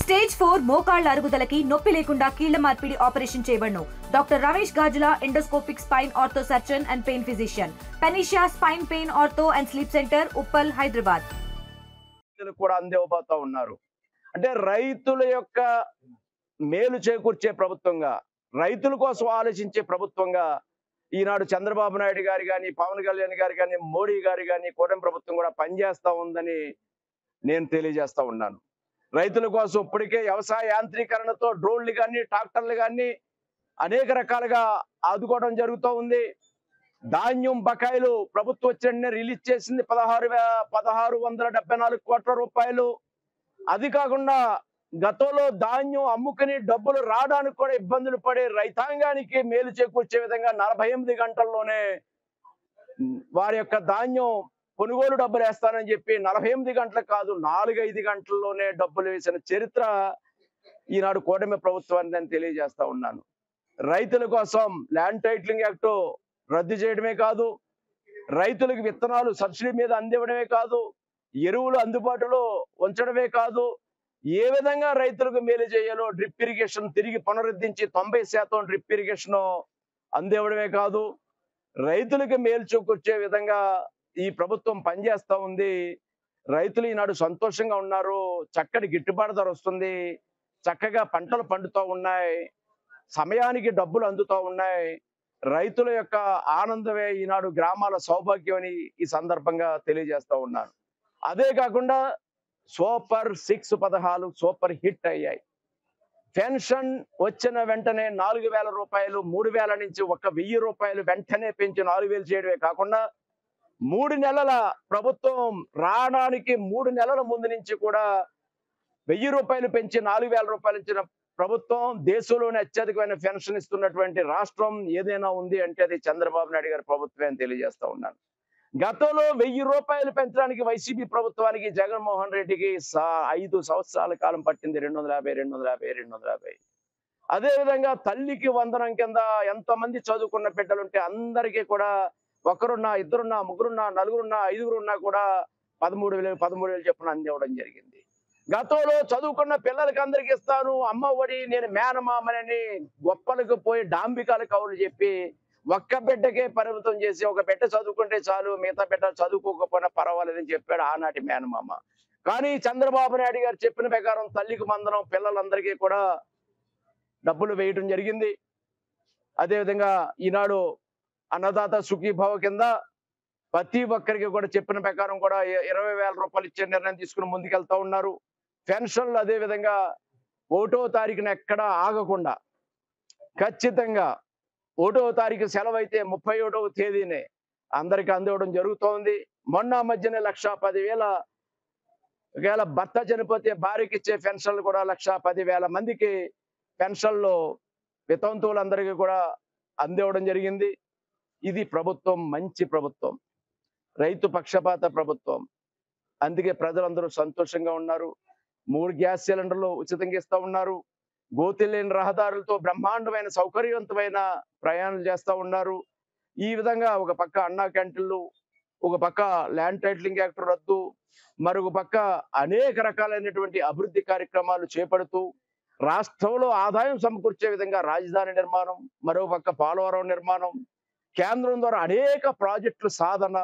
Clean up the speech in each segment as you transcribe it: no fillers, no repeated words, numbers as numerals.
Stage 4 మోకాళ్ల అరుగుదలకి నొప్పి లేకుండా కీళ్ల మార్పిడి ఆపరేషన్ చేయబడును. Doctor Ramesh Gajula, endoscopic spine ortho surgeon and pain physician, panacea spine pain ortho and sleep center, Uppal, Hyderabad. కూడా అందివ్వబోతా ఉన్నారు. అంటే రైతుల యొక్క మేలు చేకూర్చే ప్రభుత్వంగా, రైతుల కోసం ఆలోచించే ప్రభుత్వంగా ఈనాడు చంద్రబాబు నాయుడు గారు కానీ, పవన్ కళ్యాణ్ గారు కానీ, మోడీ గారు కానీ, కూటమి ప్రభుత్వం కూడా పనిచేస్తా ఉందని నేను తెలియజేస్తా ఉన్నాను. రైతుల కోసం ఇప్పటికే వ్యవసాయ యాంత్రీకరణతో డ్రోన్లు కానీ, ట్రాక్టర్లు కానీ అనేక రకాలుగా ఆదుకోవడం జరుగుతూ ఉంది. ధాన్యం బకాయిలు ప్రభుత్వం వచ్చిన రిలీజ్ చేసింది 1674 కోట్ల రూపాయలు. అది కాకుండా గతంలో ధాన్యం అమ్ముకుని డబ్బులు రావడానికి కూడా ఇబ్బందులు పడే రైతాంగానికి మేలు చేకూర్చే విధంగా 48 గంటల్లోనే వారి యొక్క ధాన్యం కొనుగోలు డబ్బులు వేస్తానని చెప్పి 48 గంటలకు కాదు 4-5 గంటల్లోనే డబ్బులు వేసిన చరిత్ర ఈనాడు కూటమి ప్రభుత్వాన్ని నేను తెలియజేస్తా ఉన్నాను. రైతుల కోసం ల్యాండ్ టైటిలింగ్ యాక్ట్ రద్దు చేయడమే కాదు, రైతులకు విత్తనాలు సబ్సిడీ మీద అందివ్వడమే కాదు, ఎరువులు అందుబాటులో ఉంచడమే కాదు, ఏ విధంగా రైతులకు మేలు చేయాలో డ్రిప్ ఇరిగేషన్ తిరిగి పునరుద్ధరించి 90% డ్రిప్ ఇరిగేషన్ అందివ్వడమే కాదు, రైతులకు మేలు చేకూర్చే విధంగా ఈ ప్రభుత్వం పనిచేస్తా ఉంది. రైతులు ఈనాడు సంతోషంగా ఉన్నారు. చక్కటి గిట్టుబాటు ధర వస్తుంది, చక్కగా పంటలు పండుతూ ఉన్నాయి, సమయానికి డబ్బులు అందుతూ ఉన్నాయి. రైతుల యొక్క ఆనందమే ఈనాడు గ్రామాల సౌభాగ్యం అని ఈ సందర్భంగా తెలియజేస్తా ఉన్నాను. అదే కాకుండా సూపర్ 6 పథకాలు సూపర్ హిట్ అయ్యాయి. పెన్షన్ వచ్చిన వెంటనే 4000 రూపాయలు, 3000 నుంచి 1000 రూపాయలు వెంటనే పెంచి 4000 చేయడమే కాకుండా 3 నెలల ప్రభుత్వం రావడానికి 3 నెలల ముందు నుంచి కూడా 1000 రూపాయలు పెంచి 4000 రూపాయలు ఇచ్చిన ప్రభుత్వం, దేశంలోనే అత్యధికమైన పెన్షన్ ఇస్తున్నటువంటి రాష్ట్రం ఏదైనా ఉంది అంటే అది చంద్రబాబు నాయుడు గారి ప్రభుత్వమే అని తెలియజేస్తా ఉన్నాను. గతంలో 1000 రూపాయలు పెంచడానికి వైసీపీ ప్రభుత్వానికి జగన్మోహన్ రెడ్డికి 5 సంవత్సరాల కాలం పట్టింది. 250. అదేవిధంగా తల్లికి వందనం కింద ఎంతమంది చదువుకున్న బిడ్డలుంటే అందరికీ కూడా ఒకరున్నా, ఇద్దరున్నా, ముగ్గురున్నా, నలుగురున్నా, ఐదుగురున్నా కూడా 13,000 చొప్పున అందివ్వడం జరిగింది. గతంలో చదువుకున్న పిల్లలకి అందరికి ఇస్తాను, అమ్మ ఒడి, నేను మేనమామని గొప్పలకు పోయి డాంబికాలు కౌలు చెప్పి ఒక్క బిడ్డకే పరిమితం చేసి ఒక బిడ్డ చదువుకుంటే చాలు, మిగతా బిడ్డ చదువుకోకపోయినా పర్వాలేదని చెప్పాడు ఆనాటి మేనమామ. కానీ చంద్రబాబు నాయుడు గారు చెప్పిన ప్రకారం తల్లికి మందనం పిల్లలందరికీ కూడా డబ్బులు వేయటం జరిగింది. అదేవిధంగా ఈనాడు అన్నదాత సుఖీభావ కింద ప్రతి ఒక్కరికి కూడా చెప్పిన ప్రకారం కూడా 20,000 రూపాయలు ఇచ్చే నిర్ణయం తీసుకుని ముందుకెళ్తా ఉన్నారు. పెన్షన్లు అదే విధంగా 1వ తారీఖున ఎక్కడా ఆగకుండా ఖచ్చితంగా 1వ తారీఖు సెలవు అయితే 31వ తేదీనే అందరికి అందివ్వడం జరుగుతోంది. మొన్న మధ్యన 1,10,000 ఒకవేళ భర్త చనిపోతే భార్యకి ఇచ్చే పెన్షన్లు కూడా 1,10,000 మందికి పెన్షన్లు వితంతువులందరికీ కూడా అందివ్వడం జరిగింది. ఇది ప్రభుత్వం మంచి ప్రభుత్వం, రైతు పక్షపాత ప్రభుత్వం. అందుకే ప్రజలందరూ సంతోషంగా ఉన్నారు. 3 గ్యాస్ సిలిండర్లు ఉచితంగా ఇస్తా ఉన్నారు. గోతిలేని రహదారులతో బ్రహ్మాండమైన సౌకర్యవంతమైన ప్రయాణాలు చేస్తా ఉన్నారు. ఈ విధంగా ఒక పక్క అన్నా క్యాంటీన్లు, ఒక పక్క ల్యాండ్ టైటిలింగ్ యాక్ట్ రద్దు, మరొక పక్క అనేక రకాలైనటువంటి అభివృద్ధి కార్యక్రమాలు చేపడుతూ రాష్ట్రంలో ఆదాయం సమకూర్చే విధంగా రాజధాని నిర్మాణం, మరో పక్క పోలవరం నిర్మాణం, కేంద్రం ద్వారా అనేక ప్రాజెక్టుల సాధన.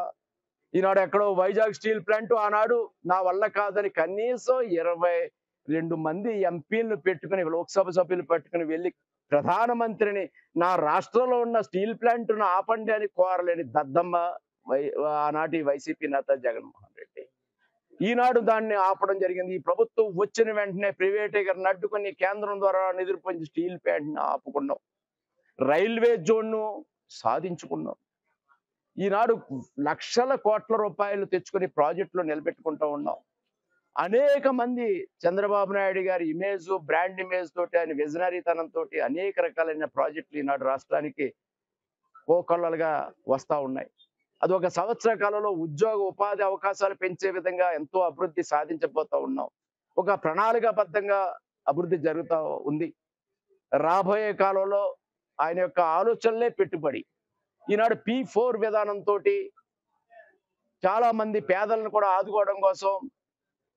ఈనాడు ఎక్కడో వైజాగ్ స్టీల్ ప్లాంట్ ఆనాడు నా వల్ల కాదని కనీసం 22 మంది ఎంపీలను పెట్టుకుని, లోక్సభ సభ్యులు పెట్టుకుని వెళ్ళి ప్రధానమంత్రిని నా రాష్ట్రంలో ఉన్న స్టీల్ ప్లాంట్ను ఆపండి అని కోరలేని దద్దమ్మ ఆనాటి వైసీపీ నేత జగన్మోహన్ రెడ్డి. ఈనాడు దాన్ని ఆపడం జరిగింది. ఈ ప్రభుత్వం వచ్చిన వెంటనే ప్రైవేటీకరణ అడ్డుకొని కేంద్రం ద్వారా నిధులు పొంది స్టీల్ ప్లాంట్ని ఆపుకున్నాం. రైల్వే జోన్ను సాధించుకున్నాం. ఈనాడు లక్షల కోట్ల రూపాయలు తెచ్చుకొని ప్రాజెక్టులు నిలబెట్టుకుంటూ ఉన్నాం. అనేక మంది చంద్రబాబు నాయుడు గారి ఇమేజ్, బ్రాండ్ ఇమేజ్ తోటి, ఆయన విజనరీతనంతో అనేక రకాలైన ప్రాజెక్టులు ఈనాడు రాష్ట్రానికి కోకొల్లలుగా వస్తూ ఉన్నాయి. అది ఒక సంవత్సర కాలంలో ఉద్యోగ ఉపాధి అవకాశాలు పెంచే విధంగా ఎంతో అభివృద్ధి సాధించబోతా ఉన్నాం. ఒక ప్రణాళికాబద్ధంగా అభివృద్ధి జరుగుతూ ఉంది. రాబోయే కాలంలో ఆయన యొక్క ఆలోచనలే పెట్టుబడి. ఈనాడు P4 విధానంతో చాలా మంది పేదలను కూడా ఆదుకోవడం కోసం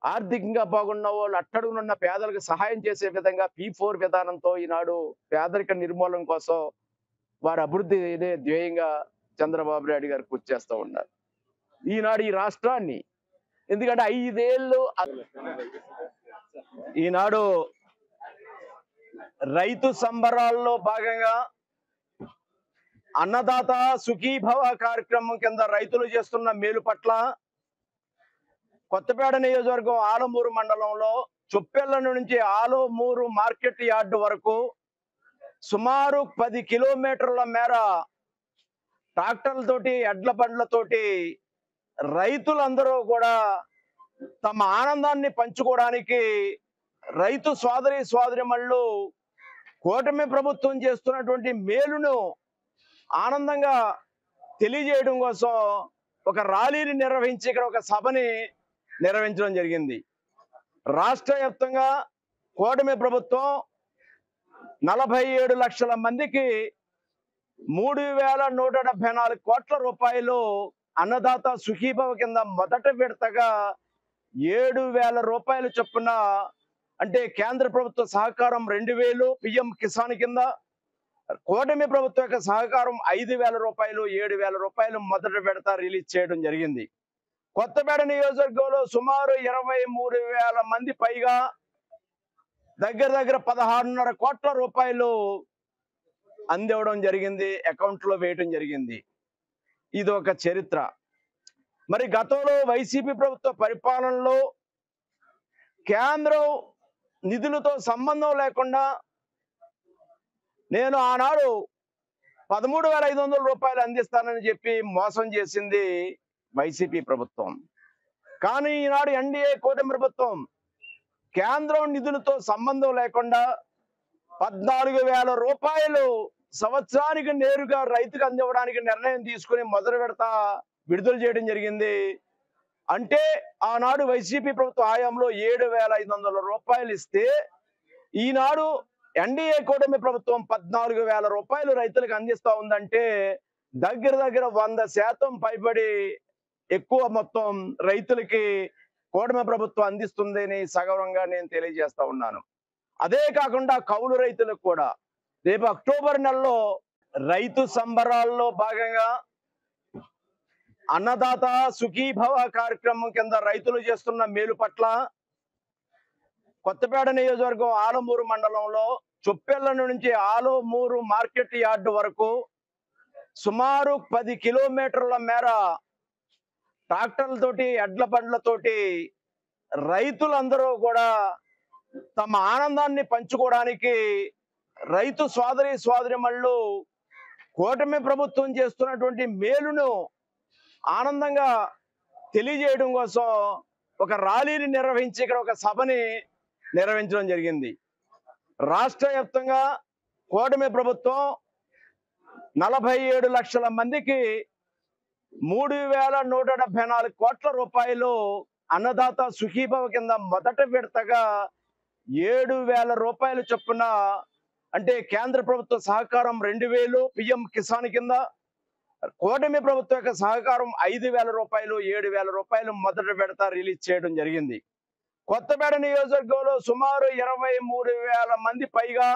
ఆర్థికంగా బాగున్న వాళ్ళు అట్టడుగునున్న పేదలకు సహాయం చేసే విధంగా P4 విధానంతో ఈనాడు పేదరిక నిర్మూలన కోసం వారి అభివృద్ధినే ధ్యేయంగా చంద్రబాబు నాయుడు గారు కృషి చేస్తూ ఉన్నారు. ఈనాడు ఈ రాష్ట్రాన్ని ఎందుకంటే 5 ఏళ్ళు ఈనాడు రైతు సంబరాల్లో భాగంగా అన్నదాత సుఖీభవ కార్యక్రమం కింద రైతులు చేస్తున్న మేలు పట్ల కొత్తపేట నియోజకవర్గం ఆలమూరు మండలంలో చొప్పెళ్ల నుంచి ఆలమూరు మార్కెట్ యార్డు వరకు సుమారు 10 కిలోమీటర్ల మేర ట్రాక్టర్లతోటి ఎడ్ల బండ్లతోటి రైతులందరూ కూడా తమ ఆనందాన్ని పంచుకోవడానికి రైతు సోదరిమణులు కూటమి ప్రభుత్వం చేస్తున్నటువంటి మేలును ఆనందంగా తెలియజేయడం కోసం ఒక ర్యాలీని నిర్వహించి ఇక్కడ ఒక సభని నిర్వహించడం జరిగింది. రాష్ట్ర వ్యాప్తంగా కూటమి ప్రభుత్వం 47 లక్షల మందికి 3,174 కోట్ల రూపాయలు అన్నదాత సుఖీభవ కింద మొదటి విడతగా 7,000 రూపాయలు చొప్పున అంటే కేంద్ర ప్రభుత్వ సహకారం 2,000 PM కిసాన్ కింద కూటమి ప్రభుత్వం యొక్క సహకారం 5,000 రూపాయలు 7,000 రూపాయలు మొదటి విడత రిలీజ్ చేయడం జరిగింది. కొత్తపేట నియోజకవర్గంలో సుమారు 23,000 మంది పైగా దగ్గర 16.5 కోట్ల రూపాయలు అందివ్వడం జరిగింది, అకౌంట్ లో వేయడం జరిగింది. ఇది ఒక చరిత్ర. మరి గతంలో వైసీపీ ప్రభుత్వ పరిపాలనలో కేంద్రం నిధులతో సంబంధం లేకుండా నేను ఆనాడు 13,500 రూపాయలు అందిస్తానని చెప్పి మోసం చేసింది వైసీపీ ప్రభుత్వం. కానీ ఈనాడు ఎన్డీఏ కూటమి ప్రభుత్వం కేంద్రం నిధులతో సంబంధం లేకుండా 14,000 రూపాయలు సంవత్సరానికి నేరుగా రైతుకు అందివ్వడానికి నిర్ణయం తీసుకుని మొదటి విడత విడుదల చేయడం జరిగింది. అంటే ఆనాడు వైసీపీ ప్రభుత్వ హయాంలో 7,500 రూపాయలు ఇస్తే ఈనాడు ఎన్డీఏ కూటమి ప్రభుత్వం 14,000 రూపాయలు రైతులకు అందిస్తా ఉందంటే దగ్గర 100% పైబడి ఎక్కువ మొత్తం రైతులకి కూటమి ప్రభుత్వం అందిస్తుందని సగౌరవంగా నేను తెలియజేస్తా ఉన్నాను. అదే కాకుండా కౌలు రైతులకు కూడా రేపు అక్టోబర్ నెలలో రైతు సంబరాల్లో భాగంగా అన్నదాత సుఖీభవ కార్యక్రమం కింద రైతులు చేస్తున్న మేలు పట్ల కొత్తపేట నియోజకవర్గం ఆలమూరు మండలంలో చొప్పెళ్ల నుంచి ఆలమూరు మార్కెట్ యార్డు వరకు సుమారు 10 కిలోమీటర్ల మేర ట్రాక్టర్లతోటి ఎడ్ల బండ్లతోటి రైతులందరూ కూడా తమ ఆనందాన్ని పంచుకోవడానికి రైతు సోదరిమణులు కూటమి ప్రభుత్వం చేస్తున్నటువంటి మేలును ఆనందంగా తెలియజేయడం కోసం ఒక ర్యాలీని నిర్వహించి ఇక్కడ ఒక సభని నిర్వహించడం జరిగింది. రాష్ట్ర వ్యాప్తంగా కూటమి ప్రభుత్వం 47 లక్షల మందికి 3,174 కోట్ల రూపాయలు అన్నదాత సుఖీభవ కింద మొదటి విడతగా 7,000 రూపాయలు చొప్పున అంటే కేంద్ర ప్రభుత్వ సహకారం 2,000 PM కిసాన్ కింద కూటమి ప్రభుత్వం యొక్క సహకారం 5,000 రూపాయలు 7,000 రూపాయలు మొదటి విడత రిలీజ్ చేయడం జరిగింది. కొత్తపేట నియోజకవర్గంలో సుమారు 23,000 మంది పైగా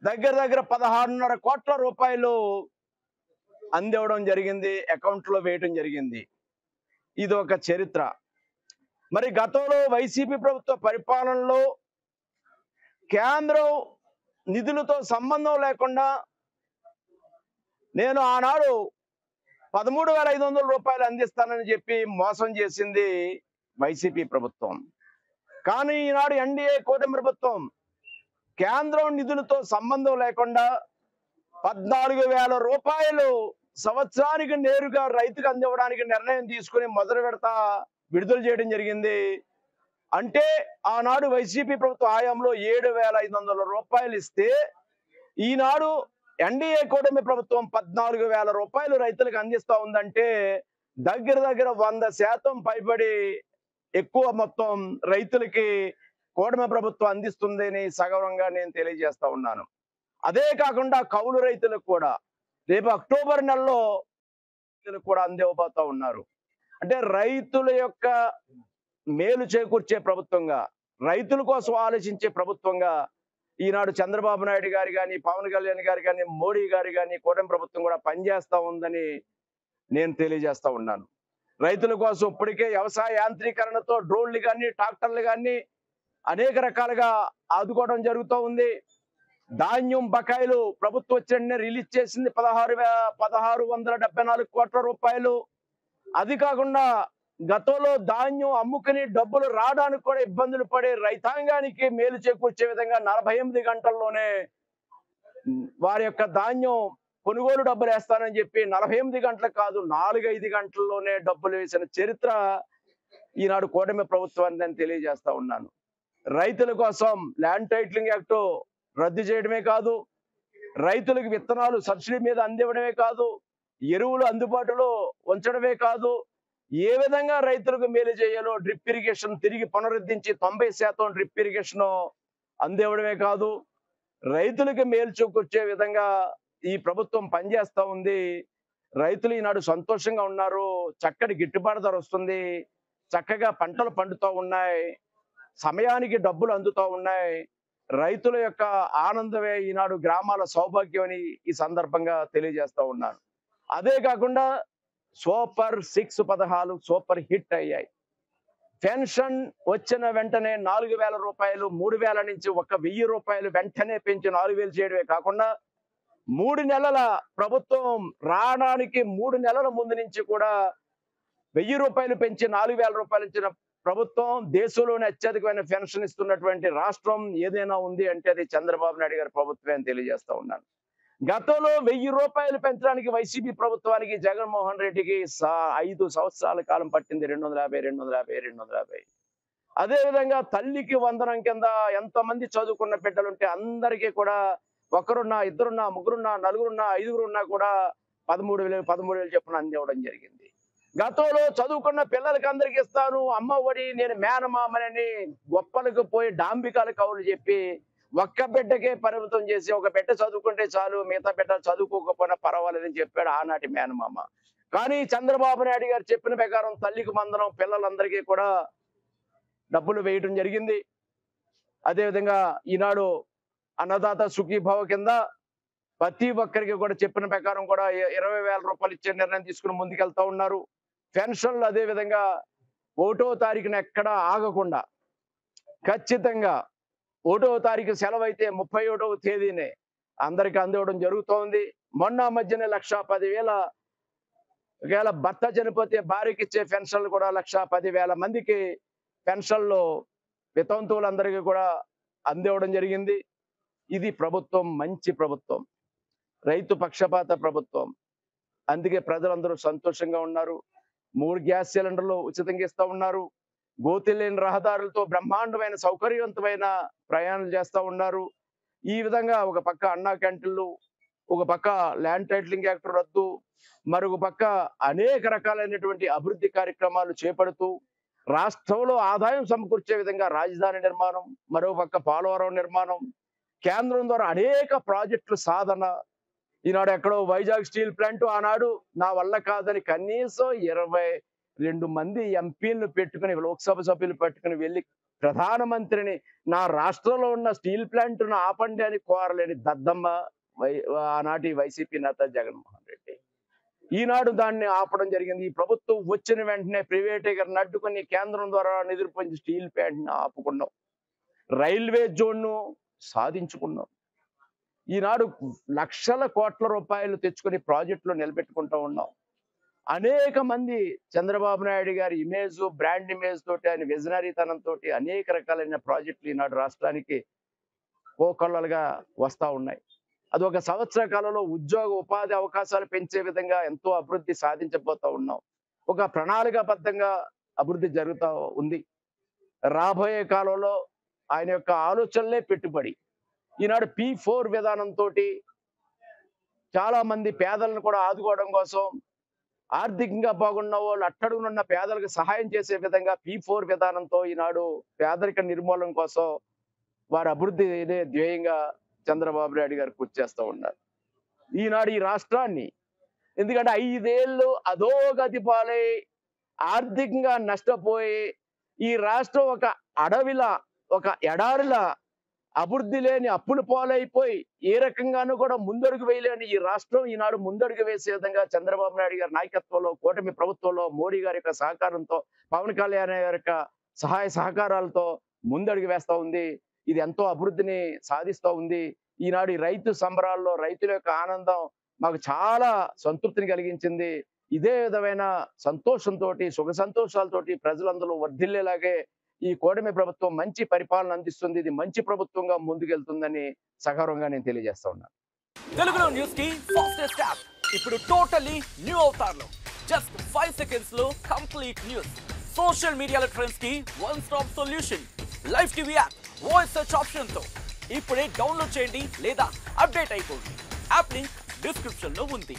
దగ్గర 16.5 కోట్ల రూపాయలు అందివ్వడం జరిగింది, అకౌంట్ లో వేయడం జరిగింది. ఇది ఒక చరిత్ర. మరి గతంలో వైసీపీ ప్రభుత్వ పరిపాలనలో కేంద్రం నిధులతో సంబంధం లేకుండా నేను ఆనాడు 13,500 రూపాయలు అందిస్తానని చెప్పి మోసం చేసింది వైసీపీ ప్రభుత్వం. కానీ ఈనాడు ఎన్డీఏ కూటమి ప్రభుత్వం కేంద్రం నిధులతో సంబంధం లేకుండా 14,000 రూపాయలు సంవత్సరానికి నేరుగా రైతుకు అందివ్వడానికి నిర్ణయం తీసుకుని మొదటి విడత విడుదల చేయడం జరిగింది. అంటే ఆనాడు వైసీపీ ప్రభుత్వ హయాంలో 7,500 రూపాయలు ఇస్తే ఈనాడు ఎన్డీఏ కూటమి ప్రభుత్వం 14,000 రూపాయలు రైతులకు అందిస్తా ఉందంటే దగ్గర 100% పైబడి ఎక్కువ మొత్తం రైతులకి కూటమి ప్రభుత్వం అందిస్తుందని సగౌరవంగా నేను తెలియజేస్తా ఉన్నాను. అదే కాకుండా కౌలు రైతులకు కూడా రేపు అక్టోబర్ నెలలో కూడా అందివ్వబోతా ఉన్నారు. అంటే రైతుల యొక్క మేలు చేకూర్చే ప్రభుత్వంగా, రైతుల కోసం ఆలోచించే ప్రభుత్వంగా ఈనాడు చంద్రబాబు నాయుడు గారు కానీ, పవన్ కళ్యాణ్ గారు కానీ, మోడీ గారు కానీ, కూటమి ప్రభుత్వం కూడా పనిచేస్తా ఉందని నేను తెలియజేస్తా ఉన్నాను. రైతుల కోసం ఇప్పటికే వ్యవసాయ యాంత్రీకరణతో డ్రోన్లు కానీ, ట్రాక్టర్లు కానీ అనేక రకాలుగా ఆదుకోవడం జరుగుతూ ఉంది. ధాన్యం బకాయిలు ప్రభుత్వం వచ్చిన రిలీజ్ చేసింది 1674 కోట్ల రూపాయలు. అది కాకుండా గతంలో ధాన్యం అమ్ముకుని డబ్బులు రావడానికి కూడా ఇబ్బందులు పడే రైతాంగానికి మేలు చేకూర్చే విధంగా 48 గంటల్లోనే వారి యొక్క ధాన్యం కొనుగోలు డబ్బులు వేస్తానని చెప్పి 48 గంటలకు కాదు 4-5 గంటల్లోనే డబ్బులు వేసిన చరిత్ర ఈనాడు కూటమి ప్రభుత్వాన్ని అని తెలియజేస్తా ఉన్నాను. రైతుల కోసం ల్యాండ్ టైటిలింగ్ యాక్ట్ రద్దు చేయడమే కాదు, రైతులకు విత్తనాలు సబ్సిడీ మీద అందివ్వడమే కాదు, ఎరువులు అందుబాటులో ఉంచడమే కాదు, ఏ విధంగా రైతులకు మేలు చేయాలో డ్రిప్ ఇరిగేషన్ తిరిగి పునరుద్ధరించి 90% డ్రిప్ ఇరిగేషన్ అందివ్వడమే కాదు, రైతులకు మేలు చేకూర్చే విధంగా ఈ ప్రభుత్వం పనిచేస్తా ఉంది. రైతులు ఈనాడు సంతోషంగా ఉన్నారు. చక్కటి గిట్టుబాటు ధర వస్తుంది, చక్కగా పంటలు పండుతూ ఉన్నాయి, సమయానికి డబ్బులు అందుతూ ఉన్నాయి. రైతుల యొక్క ఆనందమే ఈనాడు గ్రామాల సౌభాగ్యం అని ఈ సందర్భంగా తెలియజేస్తా ఉన్నాను. అదే కాకుండా సూపర్ 6 పథకాలు సూపర్ హిట్ అయ్యాయి. పెన్షన్ వచ్చిన వెంటనే 4000 రూపాయలు 3000 నుంచి 1000 రూపాయలు వెంటనే పెంచి 4000 చేయడమే కాకుండా 3 నెలల ప్రభుత్వం రావడానికి 3 నెలల ముందు నుంచి కూడా 1000 రూపాయలు పెంచి 4000 రూపాయలు ఇచ్చిన ప్రభుత్వం, దేశంలోనే అత్యధికమైన పెన్షన్ ఇస్తున్నటువంటి రాష్ట్రం ఏదైనా ఉంది అంటే అది చంద్రబాబు నాయుడు గారి ప్రభుత్వమే అని తెలియజేస్తా ఉన్నాను. గతంలో 1000 రూపాయలు పెంచడానికి వైసీపీ ప్రభుత్వానికి జగన్మోహన్ రెడ్డికి 5 సంవత్సరాల కాలం పట్టింది. 250. అదే విధంగా తల్లికి వందనం కింద ఎంతమంది చదువుకున్న బిడ్డలుంటే అందరికీ కూడా ఒకరున్నా, ఇద్దరున్నా, ముగ్గురున్నా, నలుగురున్నా, ఐదుగురున్నా కూడా 13,000 చొప్పున అందివ్వడం జరిగింది. గతంలో చదువుకున్న పిల్లలకి అందరికి ఇస్తాను, అమ్మ ఒడి, నేను మేనమామని గొప్పలకు పోయి డాంబికాల కవులు చెప్పి ఒక్క బిడ్డకే పరిమితం చేసి ఒక బిడ్డ చదువుకుంటే చాలు, మిగతా బిడ్డ చదువుకోకపోయినా పర్వాలేదని చెప్పాడు ఆనాటి మేనమామ. కానీ చంద్రబాబు నాయుడు గారు చెప్పిన ప్రకారం తల్లికి వందనం పిల్లలందరికీ కూడా డబ్బులు వేయటం జరిగింది. అదేవిధంగా ఈనాడు అన్నదాత సుఖీభావ కింద ప్రతి ఒక్కరికి కూడా చెప్పిన ప్రకారం కూడా 20,000 రూపాయలు ఇచ్చే నిర్ణయం తీసుకుని ముందుకెళ్తా ఉన్నారు. పెన్షన్లు అదే విధంగా 1వ తారీఖున ఎక్కడ ఆగకుండా ఖచ్చితంగా 1వ తారీఖు సెలవు అయితే 31వ తేదీనే అందరికి అందివ్వడం జరుగుతోంది. మొన్న మధ్యనే 1,10,000 భర్త చనిపోతే భార్యకి ఇచ్చే పెన్షన్లు కూడా 1,10,000 మందికి పెన్షన్లు వితంతువులందరికీ కూడా అందివ్వడం జరిగింది. ఇది ప్రభుత్వం మంచి ప్రభుత్వం, రైతు పక్షపాత ప్రభుత్వం. అందుకే ప్రజలందరూ సంతోషంగా ఉన్నారు. 3 గ్యాస్ సిలిండర్లు ఉచితంగా ఇస్తా ఉన్నారు. గోతిలేని రహదారులతో బ్రహ్మాండమైన సౌకర్యవంతమైన ప్రయాణాలు చేస్తా ఉన్నారు. ఈ విధంగా ఒక పక్క అన్నా క్యాంటీన్లు, ఒక పక్క ల్యాండ్ టైటిలింగ్ యాక్ట్ రద్దు, మరొక పక్క అనేక రకాలైనటువంటి అభివృద్ధి కార్యక్రమాలు చేపడుతూ రాష్ట్రంలో ఆదాయం సమకూర్చే విధంగా రాజధాని నిర్మాణం, మరో పక్క పోలవరం నిర్మాణం, కేంద్రం ద్వారా అనేక ప్రాజెక్టులు సాధన. ఈనాడు ఎక్కడో వైజాగ్ స్టీల్ ప్లాంట్ ఆనాడు నా వల్ల కాదని కనీసం 22 మంది ఎంపీలను పెట్టుకుని, లోక్సభ సభ్యులు పెట్టుకుని వెళ్ళి ప్రధానమంత్రిని నా రాష్ట్రంలో ఉన్న స్టీల్ ప్లాంట్ను ఆపండి అని కోరలేని దద్దమ్మ ఆనాటి వైసీపీ నేత జగన్మోహన్ రెడ్డి. ఈనాడు దాన్ని ఆపడం జరిగింది. ఈ ప్రభుత్వం వచ్చిన వెంటనే ప్రైవేటీకరణ అడ్డుకొని కేంద్రం ద్వారా నిధులు పొంది స్టీల్ ప్లాంట్ని ఆపుకున్నాం, రైల్వే జోన్ను సాధించుకున్నాం. ఈనాడు లక్షల కోట్ల రూపాయలు తెచ్చుకొని ప్రాజెక్టులు నిలబెట్టుకుంటూ ఉన్నాం. అనేక మంది చంద్రబాబు నాయుడు గారి ఇమేజ్, బ్రాండ్ ఇమేజ్ తోటి, ఆయన విజనరీతనంతో అనేక రకాలైన ప్రాజెక్టులు ఈనాడు రాష్ట్రానికి కోకొల్లలుగా వస్తూ ఉన్నాయి. అది ఒక సంవత్సర కాలంలో ఉద్యోగ ఉపాధి అవకాశాలు పెంచే విధంగా ఎంతో అభివృద్ధి సాధించబోతా ఉన్నాం. ఒక ప్రణాళికాబద్ధంగా అభివృద్ధి జరుగుతూ ఉంది. రాబోయే కాలంలో ఆయన యొక్క ఆలోచనలే పెట్టుబడి. ఈనాడు P4 విధానంతో చాలా మంది పేదలను కూడా ఆదుకోవడం కోసం, ఆర్థికంగా బాగున్న వాళ్ళు అట్టడుగునున్న పేదలకు సహాయం చేసే విధంగా P4 విధానంతో ఈనాడు పేదరిక నిర్మూలన కోసం వారి అభివృద్ధి ధ్యేయంగా చంద్రబాబు నాయుడు గారు కృషి చేస్తూ ఉన్నారు. ఈనాడు ఈ రాష్ట్రాన్ని, ఎందుకంటే 5 ఏళ్ళు అధోగతి పాలై ఆర్థికంగా నష్టపోయి ఈ రాష్ట్రం ఒక అడవిలా, ఒక ఎడారిలా, అభివృద్ధి లేని అప్పులు పాలైపోయి ఏ రకంగానూ కూడా ముందడుగు వేయలేని ఈ రాష్ట్రం ఈనాడు ముందడుగు వేసే విధంగా చంద్రబాబు నాయుడు గారి నాయకత్వంలో, కూటమి ప్రభుత్వంలో, మోడీ గారి యొక్క సహకారంతో, పవన్ కళ్యాణ్ గారి యొక్క సహాయ సహకారాలతో ముందడుగు వేస్తా ఉంది. ఇది ఎంతో అభివృద్ధిని సాధిస్తూ ఉంది. ఈనాడు ఈ రైతు సంబరాల్లో రైతుల యొక్క ఆనందం మాకు చాలా సంతృప్తిని కలిగించింది. ఇదే విధమైన సంతోషంతో, సుఖ సంతోషాలతోటి ప్రజలందరూ వర్ధిల్లేలాగే ఈ కూటమి ప్రభుత్వం మంచి పరిపాలన అందిస్తుంది. ఇది మంచి ప్రభుత్వంగా ముందుకెళ్తుందని సగర్వంగా నేను తెలియజేస్తా ఉన్నాను. తెలుగులో న్యూస్ కి ఫాస్టెస్ట్ యాప్ ఇప్పుడు టోటల్లీ న్యూ అవతార్లో జస్ట్ 5 సెకండ్స్ లో కంప్లీట్ న్యూస్. సోషల్ మీడియాలో ట్రెండ్స్ కి one stop solution. Live TV app voice search option తో ఇప్పుడే డౌన్లోడ్ చేయండి లేదా అప్డేట్ అయిపోండి. యాప్ లింక్ డిస్క్రిప్షన్ లో ఉంది.